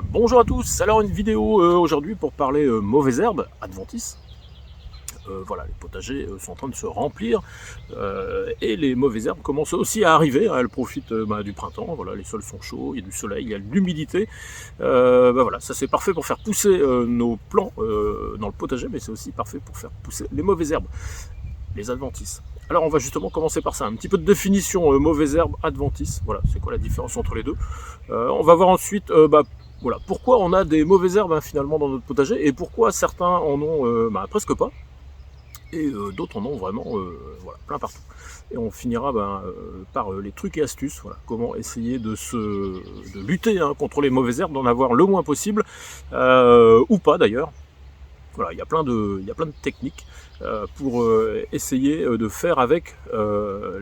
Bonjour à tous, alors une vidéo aujourd'hui pour parler mauvaises herbes, adventices. Voilà, les potagers sont en train de se remplir et les mauvaises herbes commencent aussi à arriver, hein, elles profitent du printemps, voilà, les sols sont chauds, il y a du soleil, il y a de l'humidité. Voilà, ça c'est parfait pour faire pousser nos plants dans le potager, mais c'est aussi parfait pour faire pousser les mauvaises herbes, les adventices. Alors on va justement commencer par ça, un petit peu de définition mauvaises herbes, adventices, voilà, c'est quoi la différence entre les deux. On va voir ensuite voilà, pourquoi on a des mauvaises herbes finalement dans notre potager et pourquoi certains en ont presque pas et d'autres en ont vraiment voilà, plein partout. Et on finira par les trucs et astuces, voilà, comment essayer de lutter contre les mauvaises herbes, d'en avoir le moins possible, ou pas d'ailleurs. Voilà, il y a plein de techniques pour essayer de faire avec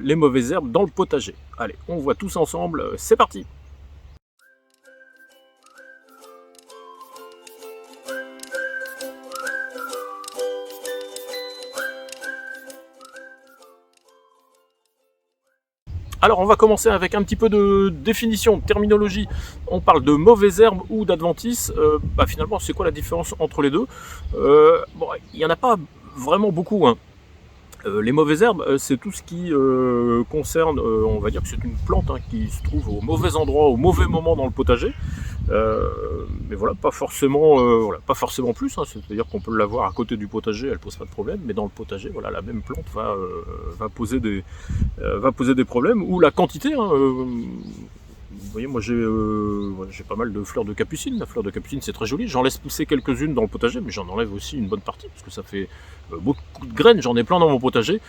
les mauvaises herbes dans le potager. Allez, on voit tous ensemble, c'est parti! Alors on va commencer avec un petit peu de définition, de terminologie. On parle de mauvaises herbes ou d'adventices. Finalement, c'est quoi la différence entre les deux? Bon, il n'y en a pas vraiment beaucoup, hein. Les mauvaises herbes, c'est tout ce qui concerne, on va dire que c'est une plante qui se trouve au mauvais endroit, au mauvais moment dans le potager. Mais voilà, pas forcément plus, hein. C'est-à-dire qu'on peut l'avoir à côté du potager, elle pose pas de problème, mais dans le potager, voilà, la même plante va poser des problèmes, ou la quantité, hein, vous voyez, moi j'ai pas mal de fleurs de capucine. La fleur de capucine c'est très joli, j'en laisse pousser quelques-unes dans le potager, mais j'en enlève aussi une bonne partie, parce que ça fait beaucoup de graines, j'en ai plein dans mon potager,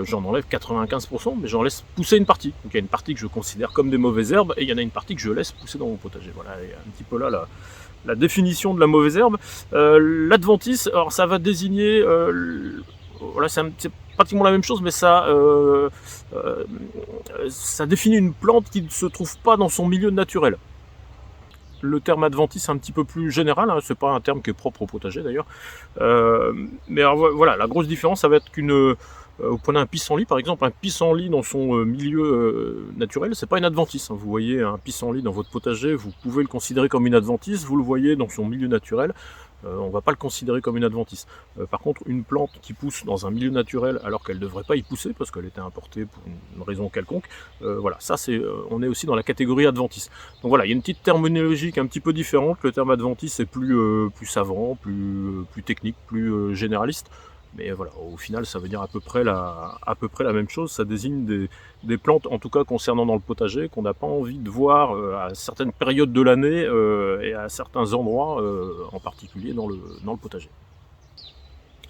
j'en enlève 95%, mais j'en laisse pousser une partie. Donc il y a une partie que je considère comme des mauvaises herbes, et il y en a une partie que je laisse pousser dans mon potager. Voilà, et un petit peu là la définition de la mauvaise herbe. L'adventice, alors ça va désigner, voilà, c'est pratiquement la même chose, mais ça définit une plante qui ne se trouve pas dans son milieu naturel. Le terme adventice est un petit peu plus général, hein, c'est pas un terme qui est propre au potager d'ailleurs. Mais alors, voilà, la grosse différence, ça va être vous prenez un pissenlit par exemple, un pissenlit dans son milieu naturel, c'est pas une adventice, hein. Vous voyez un pissenlit dans votre potager, vous pouvez le considérer comme une adventice, vous le voyez dans son milieu naturel, on va pas le considérer comme une adventice. Par contre, une plante qui pousse dans un milieu naturel alors qu'elle ne devrait pas y pousser parce qu'elle était importée pour une raison quelconque, voilà, ça on est aussi dans la catégorie adventice. Donc voilà, il y a une petite terminologie qui est un petit peu différente. Le terme adventice est plus savant, plus technique, plus généraliste. Mais voilà, au final, ça veut dire à peu près la même chose. Ça désigne des plantes, en tout cas concernant dans le potager, qu'on n'a pas envie de voir à certaines périodes de l'année et à certains endroits, en particulier dans le potager.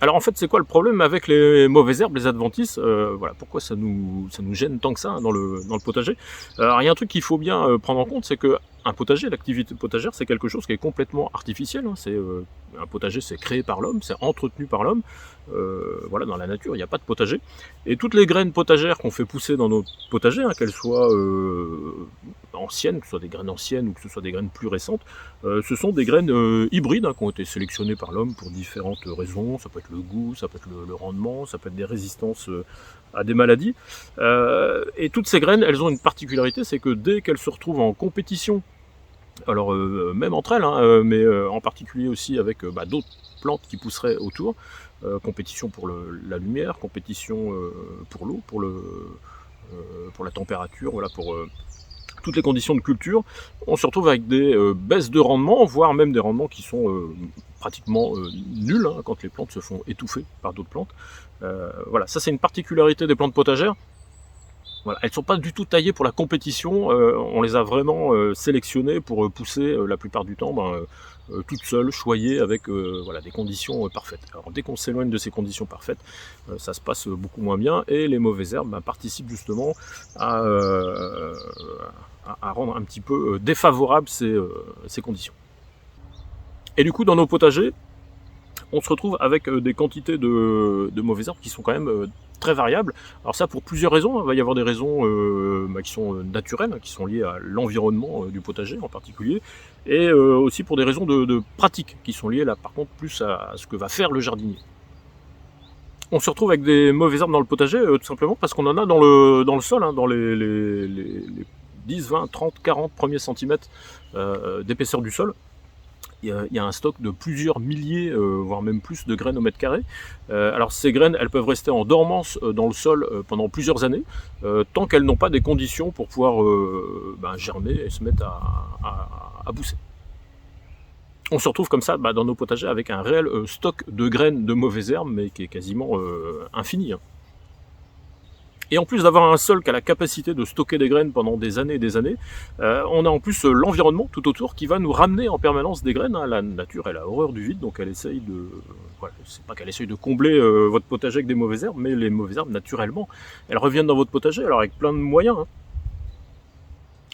Alors en fait, c'est quoi le problème avec les mauvaises herbes, les adventices? Voilà, pourquoi ça nous gêne tant que ça dans le potager? Alors il y a un truc qu'il faut bien prendre en compte, c'est que un potager, l'activité potagère, c'est quelque chose qui est complètement artificiel, hein. Un potager, c'est créé par l'homme, c'est entretenu par l'homme. Voilà, dans la nature, il n'y a pas de potager. Et toutes les graines potagères qu'on fait pousser dans nos potagers, hein, qu'elles soient anciennes, que ce soit des graines anciennes ou que ce soit des graines plus récentes, ce sont des graines hybrides, qui ont été sélectionnées par l'homme pour différentes raisons. Ça peut être le goût, ça peut être le rendement, ça peut être des résistances à des maladies. Et toutes ces graines, elles ont une particularité, c'est que dès qu'elles se retrouvent en compétition, alors même entre elles, hein, mais en particulier aussi avec d'autres plantes qui pousseraient autour, compétition pour la lumière, compétition pour l'eau, pour la température, voilà, pour toutes les conditions de culture, on se retrouve avec des baisses de rendement, voire même des rendements qui sont pratiquement nuls, hein, quand les plantes se font étouffer par d'autres plantes. Voilà, ça c'est une particularité des plantes potagères. Voilà, elles ne sont pas du tout taillées pour la compétition, on les a vraiment sélectionnées pour pousser la plupart du temps toutes seules, choyées avec voilà, des conditions parfaites. Alors dès qu'on s'éloigne de ces conditions parfaites, ça se passe beaucoup moins bien, et les mauvaises herbes participent justement à rendre un petit peu défavorables ces conditions. Et du coup, dans nos potagers, on se retrouve avec des quantités de mauvaises herbes qui sont quand même très variables. Alors ça, pour plusieurs raisons. Il va y avoir des raisons qui sont naturelles, qui sont liées à l'environnement du potager en particulier, et aussi pour des raisons de pratique, qui sont liées là par contre plus à ce que va faire le jardinier. On se retrouve avec des mauvaises herbes dans le potager, tout simplement parce qu'on en a dans le sol, hein, dans les 10, 20, 30, 40 premiers centimètres d'épaisseur du sol. Il y a un stock de plusieurs milliers, voire même plus de graines au mètre carré. Alors ces graines, elles peuvent rester en dormance dans le sol pendant plusieurs années, tant qu'elles n'ont pas des conditions pour pouvoir germer et se mettre à pousser. On se retrouve comme ça dans nos potagers avec un réel stock de graines de mauvaises herbes, mais qui est quasiment infini, hein. Et en plus d'avoir un sol qui a la capacité de stocker des graines pendant des années et des années, on a en plus l'environnement tout autour qui va nous ramener en permanence des graines, hein. La nature, elle a horreur du vide, donc elle essaye de... Voilà, c'est pas qu'elle essaye de combler votre potager avec des mauvaises herbes, mais les mauvaises herbes, naturellement, elles reviennent dans votre potager, alors avec plein de moyens, hein.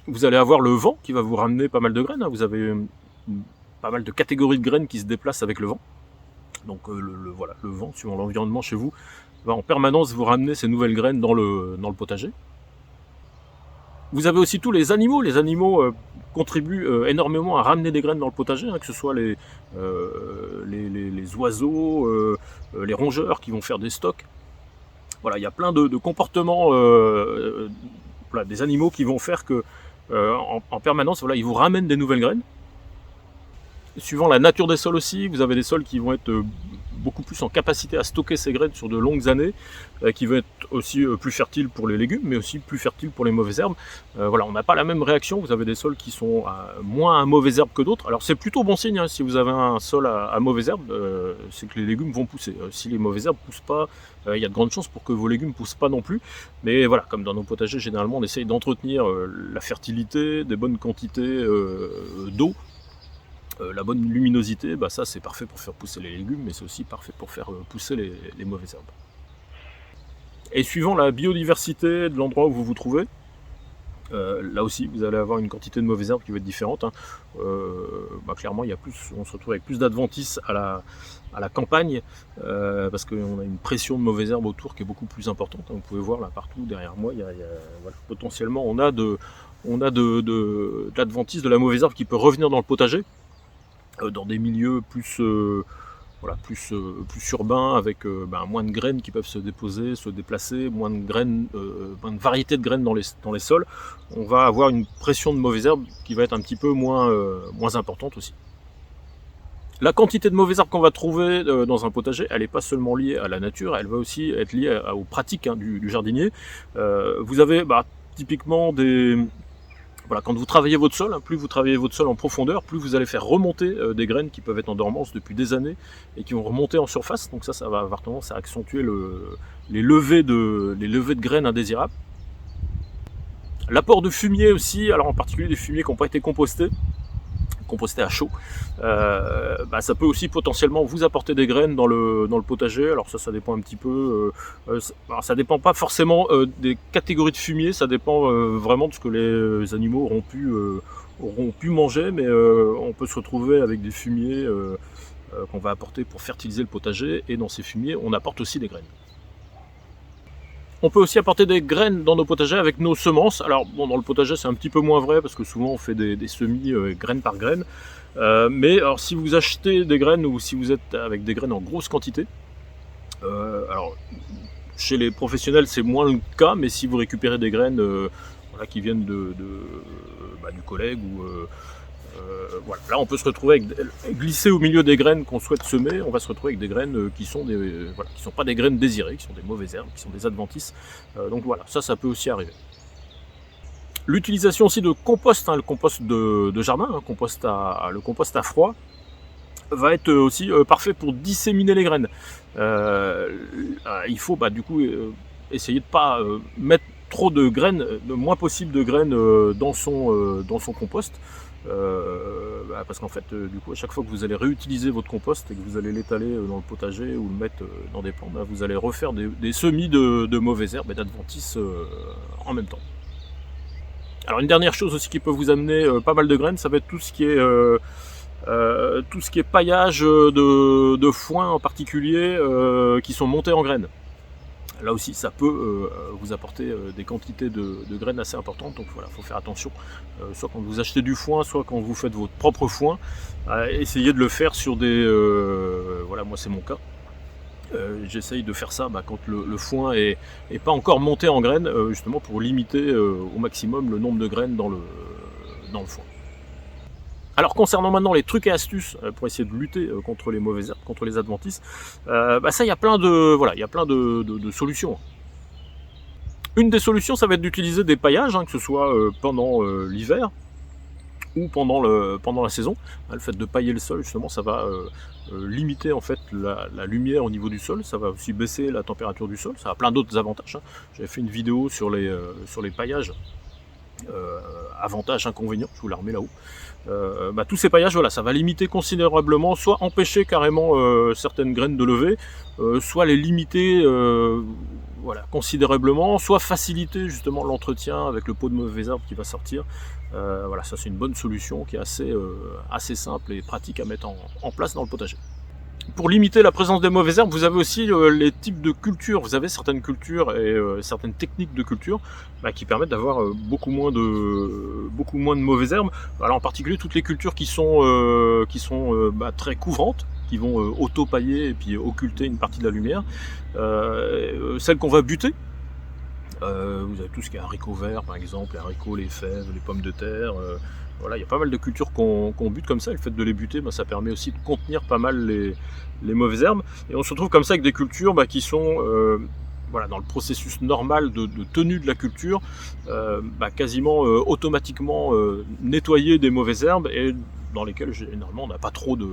Vous allez avoir le vent qui va vous ramener pas mal de graines, hein. Vous avez pas mal de catégories de graines qui se déplacent avec le vent. Donc voilà, le vent, suivant l'environnement chez vous, va en permanence vous ramener ces nouvelles graines dans le potager. Vous avez aussi tous les animaux. Les animaux contribuent énormément à ramener des graines dans le potager, hein, que ce soit les oiseaux, les rongeurs qui vont faire des stocks. Voilà, il y a plein de comportements voilà, des animaux qui vont faire que en permanence, voilà, ils vous ramènent des nouvelles graines. Suivant la nature des sols aussi, vous avez des sols qui vont être beaucoup plus en capacité à stocker ces graines sur de longues années, qui vont être aussi plus fertiles pour les légumes, mais aussi plus fertiles pour les mauvaises herbes. Voilà, on n'a pas la même réaction. Vous avez des sols qui sont moins à mauvaises herbes que d'autres. Alors c'est plutôt bon signe, hein. Si vous avez un sol à mauvaises herbes, c'est que les légumes vont pousser. Si les mauvaises herbes poussent pas, il y a de grandes chances pour que vos légumes poussent pas non plus. Mais voilà, comme dans nos potagers, généralement, on essaye d'entretenir la fertilité, des bonnes quantités d'eau. La bonne luminosité, ça c'est parfait pour faire pousser les légumes, mais c'est aussi parfait pour faire pousser les mauvaises herbes. Et suivant la biodiversité de l'endroit où vous vous trouvez, là aussi vous allez avoir une quantité de mauvaises herbes qui va être différente, hein. Clairement on se retrouve avec plus d'adventices à la campagne, parce qu'on a une pression de mauvaises herbes autour qui est beaucoup plus importante, hein. Vous pouvez voir là partout derrière moi, voilà, potentiellement on a de l'adventice, de la mauvaise herbe qui peut revenir dans le potager, dans des milieux plus urbains, avec moins de graines qui peuvent se déposer, se déplacer, moins de graines, moins de variété de graines dans les sols. On va avoir une pression de mauvaises herbes qui va être un petit peu moins importante aussi. La quantité de mauvaises herbes qu'on va trouver dans un potager, elle n'est pas seulement liée à la nature, elle va aussi être liée aux pratiques, hein, du jardinier. Vous avez typiquement voilà, quand vous travaillez votre sol, hein, plus vous travaillez votre sol en profondeur, plus vous allez faire remonter des graines qui peuvent être en dormance depuis des années et qui vont remonter en surface. Donc ça va avoir tendance à accentuer les levées de graines indésirables. L'apport de fumier aussi, alors en particulier des fumiers qui n'ont pas été compostés à chaud, ça peut aussi potentiellement vous apporter des graines dans le potager. Alors ça dépend un petit peu, ça dépend pas forcément des catégories de fumier, ça dépend vraiment de ce que les animaux auront pu manger, mais on peut se retrouver avec des fumiers qu'on va apporter pour fertiliser le potager, et dans ces fumiers on apporte aussi des graines. On peut aussi apporter des graines dans nos potagers avec nos semences. Alors bon, dans le potager c'est un petit peu moins vrai parce que souvent on fait des semis graine par graine. Mais alors si vous achetez des graines ou si vous êtes avec des graines en grosse quantité, alors chez les professionnels c'est moins le cas, mais si vous récupérez des graines qui viennent du collègue ou voilà. Là on peut se retrouver glisser au milieu des graines qu'on souhaite semer, on va se retrouver avec des graines qui sont pas des graines désirées, qui sont des mauvaises herbes, qui sont des adventices. Donc voilà, ça peut aussi arriver. L'utilisation aussi de compost, hein, le compost de jardin, hein, le compost à froid, va être aussi parfait pour disséminer les graines. Il faut du coup essayer de pas mettre trop de graines, le moins possible de graines dans son compost. Parce qu'en fait, du coup, à chaque fois que vous allez réutiliser votre compost et que vous allez l'étaler dans le potager ou le mettre dans des plants, vous allez refaire des semis de mauvaises herbes et d'adventices en même temps. Alors une dernière chose aussi qui peut vous amener pas mal de graines, ça va être tout ce qui est paillage de foin en particulier, qui sont montés en graines. Là aussi ça peut vous apporter des quantités de graines assez importantes, donc voilà, il faut faire attention, soit quand vous achetez du foin, soit quand vous faites votre propre foin, essayez de le faire sur des... voilà, moi c'est mon cas, j'essaye de faire ça quand le foin est pas encore monté en graines, justement pour limiter au maximum le nombre de graines dans le foin. Alors concernant maintenant les trucs et astuces pour essayer de lutter contre les mauvaises herbes, contre les adventices, ça il y a plein de voilà, il y a plein de solutions. Une des solutions, ça va être d'utiliser des paillages, que ce soit pendant l'hiver ou pendant la saison. Le fait de pailler le sol, justement, ça va limiter en fait la lumière au niveau du sol. Ça va aussi baisser la température du sol. Ça a plein d'autres avantages. J'avais fait une vidéo sur les paillages. Avantages, inconvénients, je vous la remets là-haut. Tous ces paillages, voilà, ça va limiter considérablement, soit empêcher carrément certaines graines de lever, soit les limiter voilà, considérablement, soit faciliter justement l'entretien avec le pot de mauvaises herbes qui va sortir. Voilà, ça c'est une bonne solution qui est assez simple et pratique à mettre en place dans le potager. Pour limiter la présence des mauvaises herbes, vous avez aussi les types de cultures. Vous avez certaines cultures et certaines techniques de culture qui permettent d'avoir beaucoup moins de mauvaises herbes. Alors en particulier toutes les cultures qui sont très couvrantes, qui vont auto-pailler et puis occulter une partie de la lumière. Celles qu'on va buter. Vous avez tout ce qui est haricots verts par exemple, les haricots, les fèves, les pommes de terre. Voilà, il y a pas mal de cultures qu'on bute comme ça, et le fait de les buter, ça permet aussi de contenir pas mal les mauvaises herbes. Et on se retrouve comme ça avec des cultures qui sont voilà, dans le processus normal de tenue de la culture, quasiment automatiquement nettoyer des mauvaises herbes, et dans lesquelles généralement on n'a pas trop de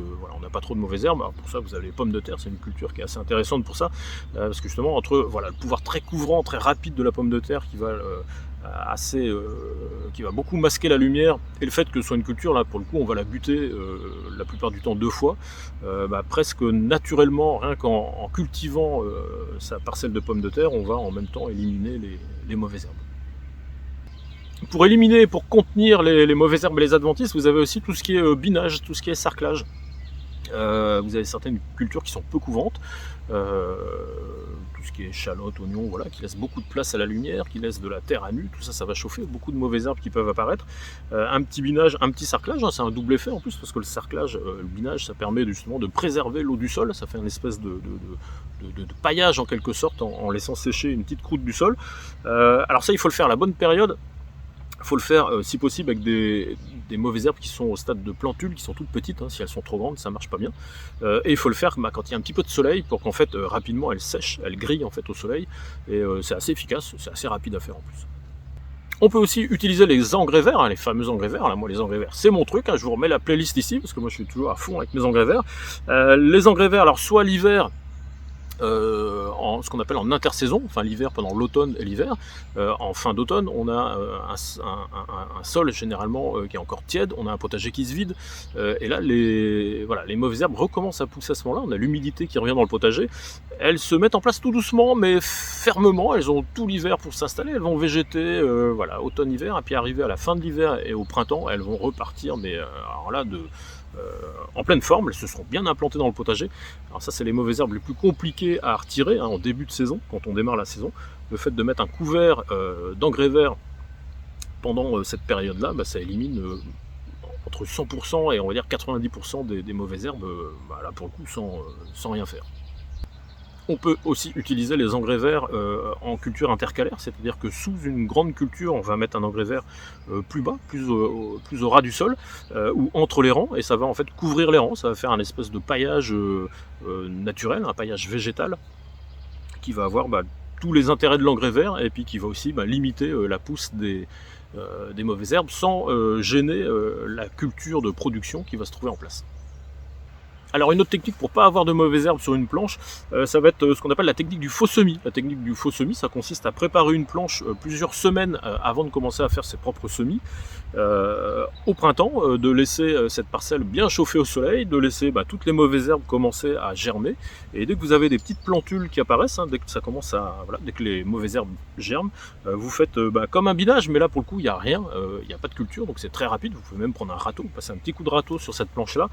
mauvaises herbes. Alors pour ça vous avez les pommes de terre, c'est une culture qui est assez intéressante pour ça, parce que justement entre le pouvoir très couvrant, très rapide de la pomme de terre qui va beaucoup masquer la lumière, et le fait que ce soit une culture, là pour le coup on va la buter la plupart du temps 2 fois, presque naturellement, rien qu'en cultivant sa parcelle de pommes de terre, on va en même temps éliminer les mauvaises herbes. Pour éliminer, pour contenir les mauvaises herbes et les adventices, vous avez aussi tout ce qui est binage, tout ce qui est sarclage. Vous avez certaines cultures qui sont peu couvrantes, tout ce qui est échalote, oignon, voilà, qui laisse beaucoup de place à la lumière, qui laisse de la terre à nu, tout ça, ça va chauffer, beaucoup de mauvaises herbes qui peuvent apparaître. Un petit binage, un petit sarclage, c'est un double effet en plus, parce que le sarclage, le binage, ça permet justement de préserver l'eau du sol, ça fait une espèce de paillage en quelque sorte, en laissant sécher une petite croûte du sol. Alors ça, il faut le faire à la bonne période. Il faut le faire si possible avec des mauvaises herbes qui sont au stade de plantules, qui sont toutes petites, si elles sont trop grandes ça marche pas bien. Et il faut le faire quand il y a un petit peu de soleil, pour qu'en fait rapidement elles sèchent, elles grillent en fait au soleil, et c'est assez efficace, c'est assez rapide à faire en plus. On peut aussi utiliser les engrais verts, les fameux engrais verts. Là, moi les engrais verts c'est mon truc, je vous remets la playlist ici, parce que moi je suis toujours à fond avec mes engrais verts. Les engrais verts, alors soit l'hiver, en ce qu'on appelle en intersaison, enfin l'hiver pendant l'automne et l'hiver. En fin d'automne, on a un sol généralement qui est encore tiède, on a un potager qui se vide, et là les mauvaises herbes recommencent à pousser à ce moment-là, on a l'humidité qui revient dans le potager, elles se mettent en place tout doucement mais fermement, elles ont tout l'hiver pour s'installer, elles vont végéter automne-hiver, et puis arriver à la fin de l'hiver et au printemps, elles vont repartir, mais alors là en pleine forme, elles se seront bien implantées dans le potager. Alors ça c'est les mauvaises herbes les plus compliquées à retirer en début de saison, quand on démarre la saison. Le fait de mettre un couvert d'engrais verts pendant cette période-là, ça élimine entre 100% et on va dire 90% des mauvaises herbes, là pour le coup sans rien faire. On peut aussi utiliser les engrais verts en culture intercalaire, c'est-à-dire que sous une grande culture, on va mettre un engrais vert plus bas, plus au ras du sol, ou entre les rangs, et ça va en fait couvrir les rangs, ça va faire un espèce de paillage naturel, un paillage végétal, qui va avoir tous les intérêts de l'engrais vert, et puis qui va aussi limiter la pousse des mauvaises herbes, sans gêner la culture de production qui va se trouver en place. Alors une autre technique pour pas avoir de mauvaises herbes sur une planche, ça va être ce qu'on appelle la technique du faux semis. La technique du faux semis, ça consiste à préparer une planche plusieurs semaines avant de commencer à faire ses propres semis. Au printemps, de laisser cette parcelle bien chauffée au soleil, de laisser toutes les mauvaises herbes commencer à germer, et dès que vous avez des petites plantules qui apparaissent, dès que ça commence dès que les mauvaises herbes germent, vous faites comme un binage, mais là pour le coup il n'y a rien, il n'y a pas de culture, donc c'est très rapide. Vous pouvez même prendre un râteau, passer un petit coup de râteau sur cette planche là,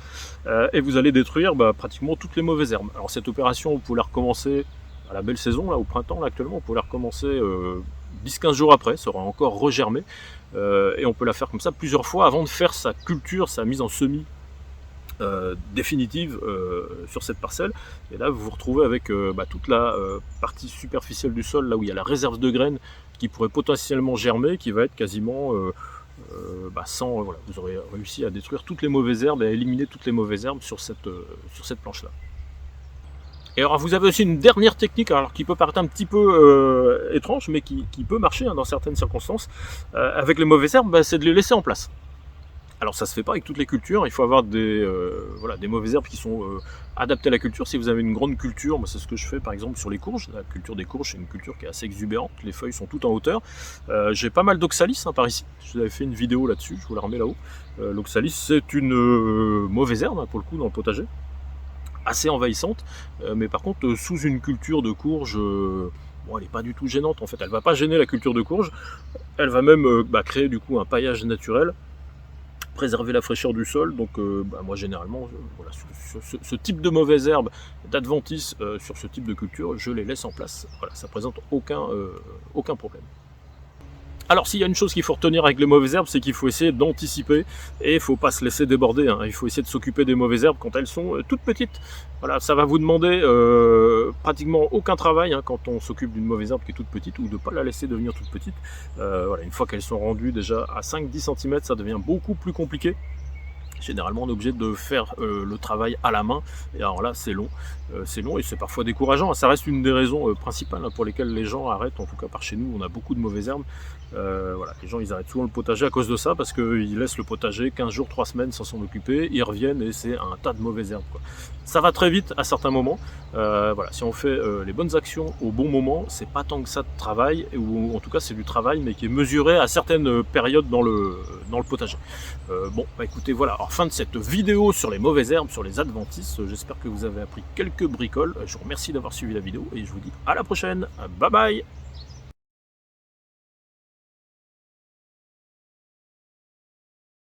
et vous allez détruire pratiquement toutes les mauvaises herbes. Alors cette opération, vous pouvez la recommencer à la belle saison, là au printemps, là actuellement, vous pouvez la recommencer 10-15 jours après, ça aura encore regermé, et on peut la faire comme ça plusieurs fois avant de faire sa culture, sa mise en semis définitive sur cette parcelle. Et là vous vous retrouvez avec toute la partie superficielle du sol, là où il y a la réserve de graines qui pourrait potentiellement germer, qui va être quasiment sans, voilà, vous aurez réussi à détruire toutes les mauvaises herbes et à éliminer toutes les mauvaises herbes sur cette planche-là. Et alors vous avez aussi une dernière technique, alors qui peut paraître un petit peu étrange, mais qui peut marcher dans certaines circonstances. Avec les mauvaises herbes, c'est de les laisser en place. Alors ça se fait pas avec toutes les cultures, il faut avoir des mauvaises herbes qui sont adaptées à la culture. Si vous avez une grande culture, moi c'est ce que je fais par exemple sur les courges. La culture des courges, c'est une culture qui est assez exubérante, les feuilles sont toutes en hauteur. J'ai pas mal d'oxalis par ici, je vous avais fait une vidéo là-dessus, je vous la remets là-haut. L'oxalis c'est une mauvaise herbe pour le coup dans le potager, assez envahissante, mais par contre sous une culture de courge, elle n'est pas du tout gênante en fait, elle va pas gêner la culture de courge, elle va même créer du coup un paillage naturel, préserver la fraîcheur du sol. Donc moi généralement, voilà, ce type de mauvaise herbe d'adventice sur ce type de culture, je les laisse en place. Voilà, ça présente aucun problème. Alors s'il y a une chose qu'il faut retenir avec les mauvaises herbes, c'est qu'il faut essayer d'anticiper et il ne faut pas se laisser déborder. Il faut essayer de s'occuper des mauvaises herbes quand elles sont toutes petites. Voilà, ça va vous demander pratiquement aucun travail quand on s'occupe d'une mauvaise herbe qui est toute petite, ou de ne pas la laisser devenir toute petite. Voilà, une fois qu'elles sont rendues déjà à 5-10 cm, ça devient beaucoup plus compliqué. Généralement, on est obligé de faire le travail à la main, et alors là, c'est long et c'est parfois décourageant. Ça reste une des raisons principales pour lesquelles les gens arrêtent. En tout cas, par chez nous, on a beaucoup de mauvaises herbes. Voilà, les gens, ils arrêtent souvent le potager à cause de ça, parce qu'ils laissent le potager 15 jours, 3 semaines sans s'en occuper, ils reviennent et c'est un tas de mauvaises herbes, quoi. Ça va très vite à certains moments. Voilà, si on fait les bonnes actions au bon moment, c'est pas tant que ça de travail, ou en tout cas c'est du travail, mais qui est mesuré à certaines périodes dans le potager. Écoutez, voilà, alors fin de cette vidéo sur les mauvaises herbes, sur les adventices. J'espère que vous avez appris quelques bricoles. Je vous remercie d'avoir suivi la vidéo et je vous dis à la prochaine. Bye bye.